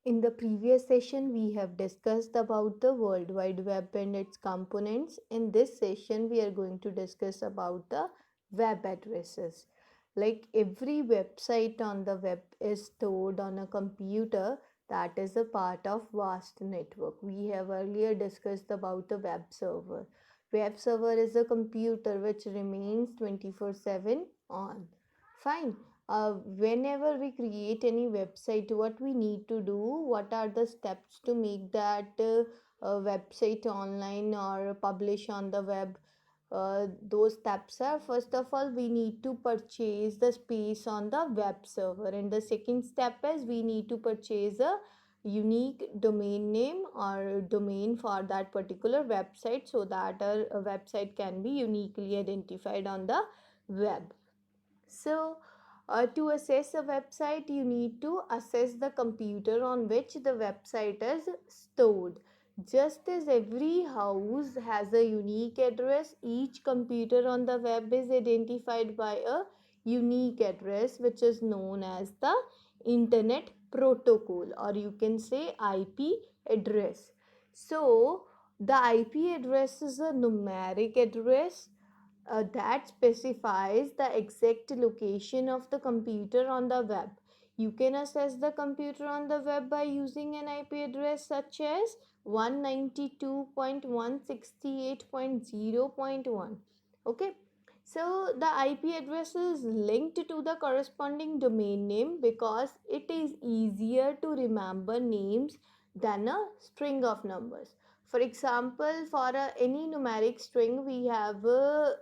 In the previous session, we have discussed about the World Wide Web and its components. In this session, we are going to discuss about the web addresses. Like every website on the web is stored on a computer that is a part of vast network. We have earlier discussed about the web server. Web server is a computer which remains 24/7 on. Fine. Whenever we create any website, what we need to do, what are the steps to make that website online or publish on the web? Those steps are, first of all, we need to purchase the space on the web server, and the second step is we need to purchase a unique domain name or domain for that particular website, so that our website can be uniquely identified on the web. So, to assess a website, you need to assess the computer on which the website is stored. Just as every house has a unique address, each computer on the web is identified by a unique address, which is known as the Internet Protocol, or you can say IP address. So, the IP address is a numeric address that specifies the exact location of the computer on the web. You can access the computer on the web by using an IP address such as 192.168.0.1. Okay. So the IP address is linked to the corresponding domain name because it is easier to remember names than a string of numbers. For example, for any numeric string, we have a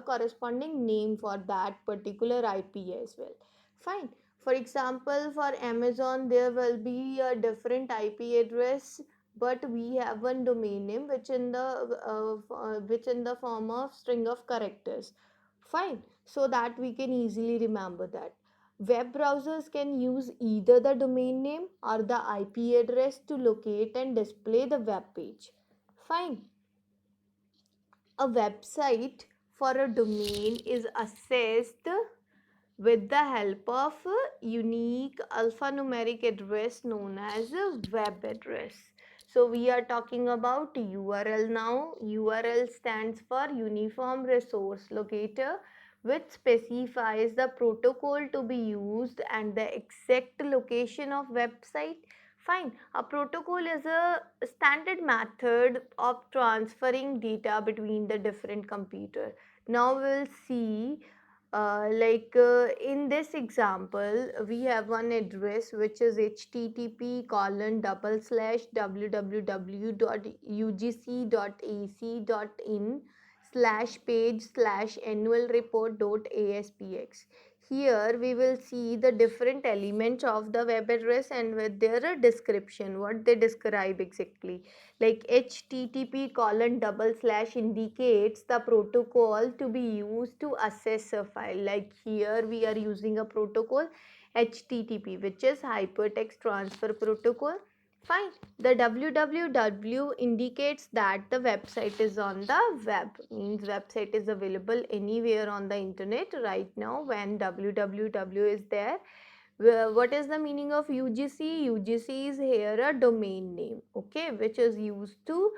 corresponding name for that particular IP as well. Fine. For example, for Amazon, there will be a different IP address, but we have one domain name which in the form of string of characters. Fine. So that we can easily remember that. Web browsers can use either the domain name or the IP address to locate and display the web page. Fine. A website for a domain is assessed with the help of a unique alphanumeric address known as a web address. So we are talking about URL now. URL stands for Uniform Resource Locator, which specifies the protocol to be used and the exact location of website. Fine. A protocol is a standard method of transferring data between the different computer. Now we'll see in this example, we have one address which is http://www.ugc.ac.in/page/annualreport.aspx. Here we will see the different elements of the web address and with their description, what they describe exactly. Like http:// indicates the protocol to be used to access a file. Like here we are using a protocol HTTP, which is hypertext transfer protocol. Fine. The www indicates that the website is on the web, means website is available anywhere on the internet right now when www is there. What is the meaning of UGC? UGC is here a domain name, okay, which is used to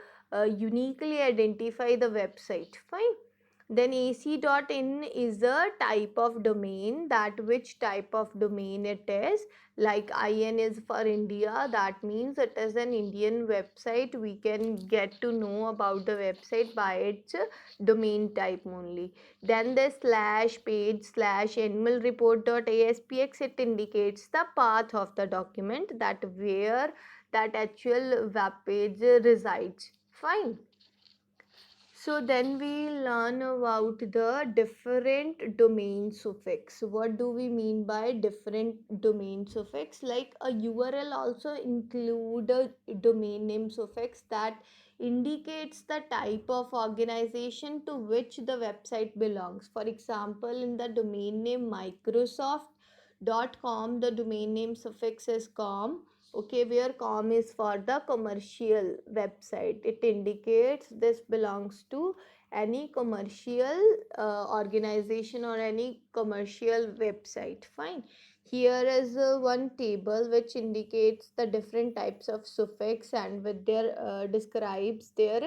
uniquely identify the website. Fine. Then ac.in is a type of domain, that which type of domain it is. Like IN is for India, that means it is an Indian website. We can get to know about the website by its domain type only. Then the /page/animalreport.aspx, it indicates the path of the document, that where that actual web page resides. Fine. So then we learn about the different domain suffix. What do we mean by different domain suffix? Like a URL also include a domain name suffix that indicates the type of organization to which the website belongs. For example, in the domain name Microsoft.com, the domain name suffix is com. Okay, where com is for the commercial website. It indicates this belongs to any commercial organization or any commercial website. Fine. Here is one table which indicates the different types of suffix and with their describes their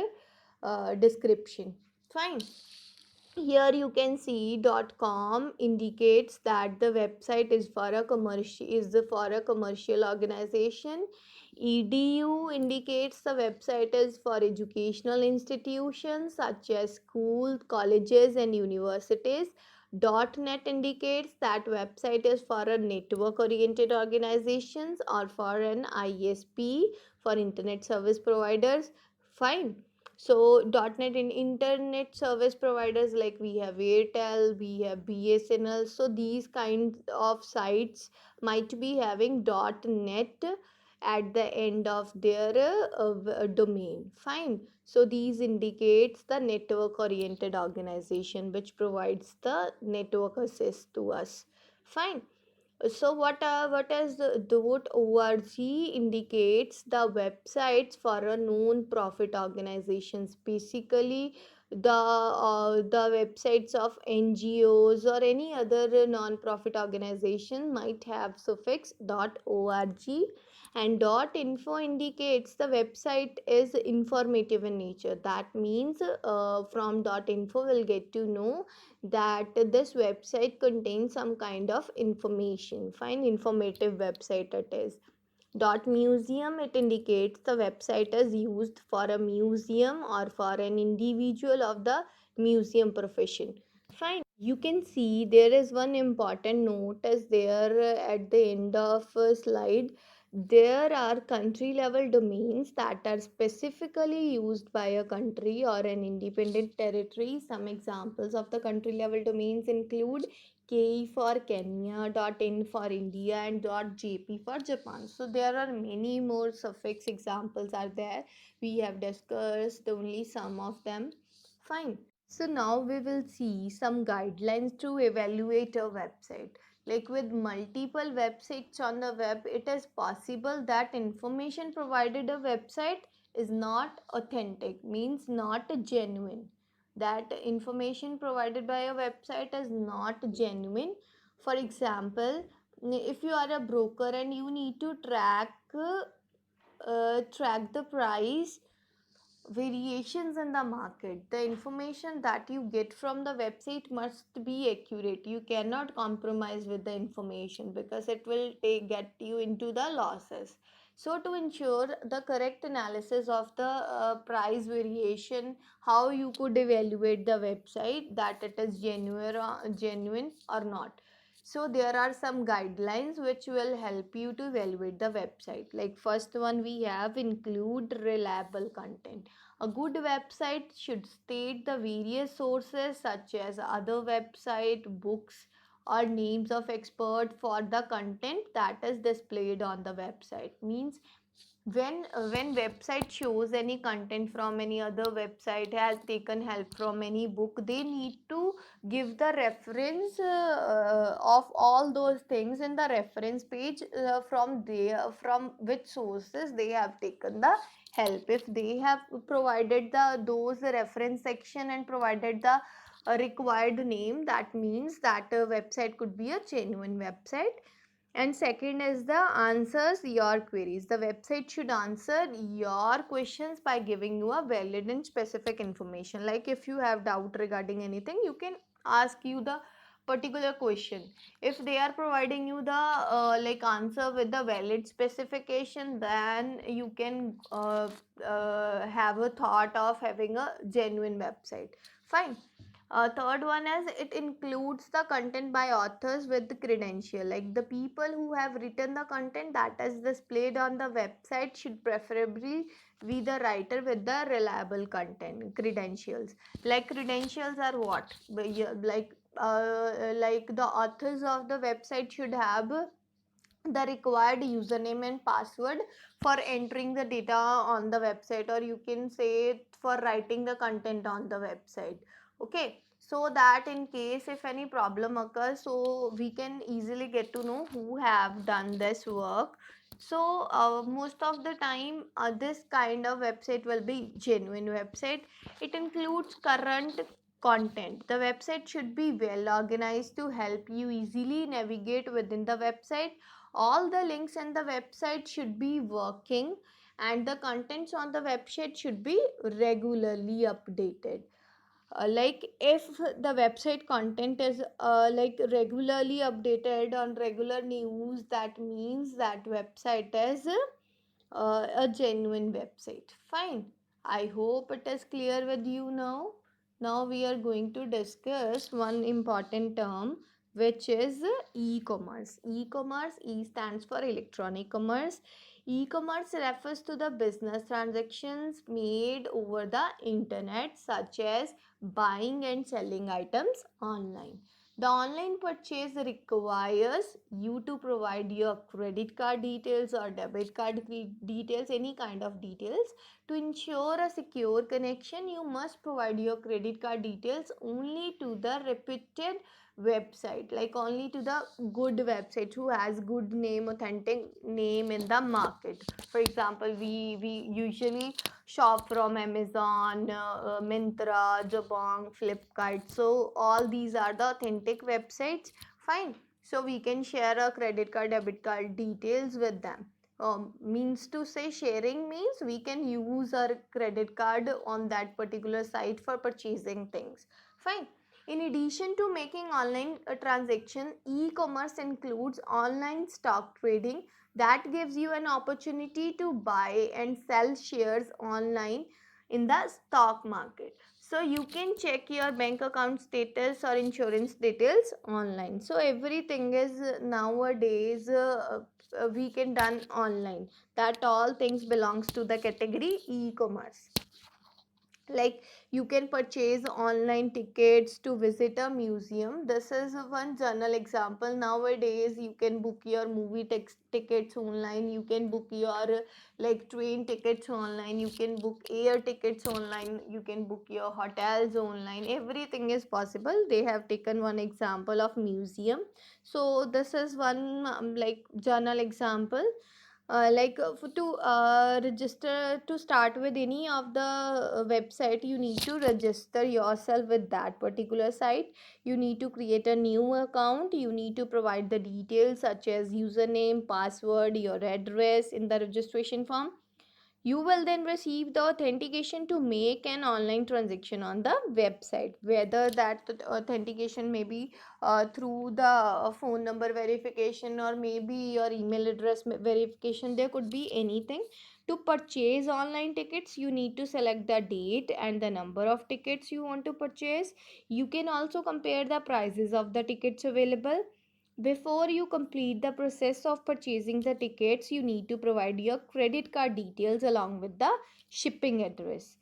description. Fine. Here you can see .com indicates that the website is for a commercial organization. Edu indicates the website is for educational institutions such as schools, colleges and universities. .net indicates that website is for a network oriented organizations or for an ISP, for internet service providers. Fine. So .NET in internet service providers, like we have Airtel, we have BSNL. So these kinds of sites might be having .NET at the end of their domain. Fine. So these indicates the network oriented organization which provides the network access to us. Fine. So what org indicates the websites for a non-profit organizations. Basically, the websites of NGOs or any other non-profit organization might have suffix .org, and .info indicates the website is informative in nature. That means from .info we'll get to know that this website contains some kind of information. Fine, informative website it is. Museum, it indicates the website is used for a museum or for an individual of the museum profession. Fine. You can see there is one important note is there at the end of slide. There are country level domains that are specifically used by a country or an independent territory. Some examples of the country level domains include KE for Kenya, .in for India and .jp for Japan. So there are many more suffix examples are there. We have discussed only some of them. Fine. So now we will see some guidelines to evaluate a website. Like with multiple websites on the web, it is possible that information provided a website is not authentic, means not genuine. That information provided by a website is not genuine. For example, if you are a broker and you need to track the price variations in the market, the information that you get from the website must be accurate. You cannot compromise with the information because it will get you into the losses. So to ensure the correct analysis of the price variation, how you could evaluate the website that it is genuine or not. So there are some guidelines which will help you to evaluate the website. Like first one we have, include reliable content. A good website should state the various sources such as other website, books, or names of expert for the content that is displayed on the website. Means when website shows any content from any other website, has taken help from any book, they need to give the reference of all those things in the reference page, from which sources they have taken the help. If they have provided the those reference section and provided the required name, that means that a website could be a genuine website. And second is the answers your queries. The website should answer your questions by giving you a valid and specific information. Like if you have doubt regarding anything, you can ask you the particular question. If they are providing you the like answer with the valid specification, then you can have a thought of having a genuine website. Fine. Third one is, it includes the content by authors with the credential. Like the people who have written the content that is displayed on the website should preferably be the writer with the reliable content credentials. Like credentials are what? Like the authors of the website should have the required username and password for entering the data on the website, or you can say for writing the content on the website. Okay, so that in case if any problem occurs, so we can easily get to know who have done this work. So most of the time this kind of website will be genuine website. It includes current content. The website should be well organized to help you easily navigate within the website. All the links in the website should be working, and the contents on the website should be regularly updated. Like if the website content is like regularly updated on regular news, that means that website is a genuine website. Fine. I hope it is clear with you now. Now we are going to discuss one important term, which is e-commerce. E-commerce, E stands for electronic commerce. E-commerce refers to the business transactions made over the internet, such as buying and selling items online. The online purchase requires you to provide your credit card details or debit card details, any kind of details. To ensure a secure connection, you must provide your credit card details only to the reputed website, like only to the good website who has good name, authentic name in the market. For example, we usually shop from Amazon, Myntra, Jabong, Flipkart. So all these are the authentic websites. Fine. So we can share our credit card, debit card details with them. Means to say, sharing means we can use our credit card on that particular site for purchasing things. Fine. In addition to making online transaction, e-commerce includes online stock trading that gives you an opportunity to buy and sell shares online in the stock market. So you can check your bank account status or insurance details online. So everything is nowadays we can done online. That all things belongs to the category e-commerce. Like you can purchase online tickets to visit a museum. This is one journal example. Nowadays you can book your movie tickets online, you can book your like train tickets online, you can book air tickets online, you can book your hotels online. Everything is possible. They have taken one example of museum. So this is one like journal example. To register to start with any of the website, you need to register yourself with that particular site. You need to create a new account, you need to provide the details such as username, password, your address in the registration form. You will then receive the authentication to make an online transaction on the website. Whether that authentication may be through the phone number verification, or maybe your email address verification, there could be anything. To purchase online tickets, you need to select the date and the number of tickets you want to purchase. You can also compare the prices of the tickets available. Before you complete the process of purchasing the tickets, you need to provide your credit card details along with the shipping address.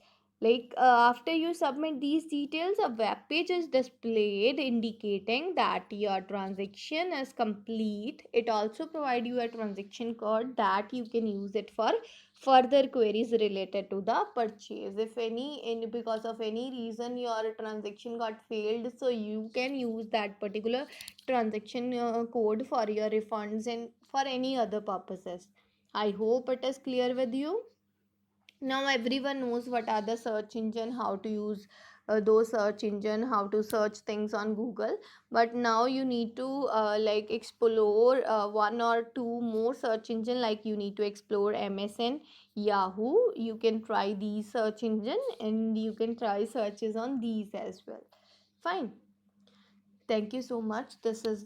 After you submit these details, a web page is displayed indicating that your transaction is complete. It also provides you a transaction code that you can use it for further queries related to the purchase. If any because of any reason your transaction got failed, so you can use that particular transaction code for your refunds and for any other purposes. I hope it is clear with you. Now everyone knows what are the search engine, how to use those search engine, how to search things on Google. But now you need to explore one or two more search engine. Like you need to explore MSN, Yahoo. You can try these search engine and you can try searches on these as well. Fine. Thank you so much. This is the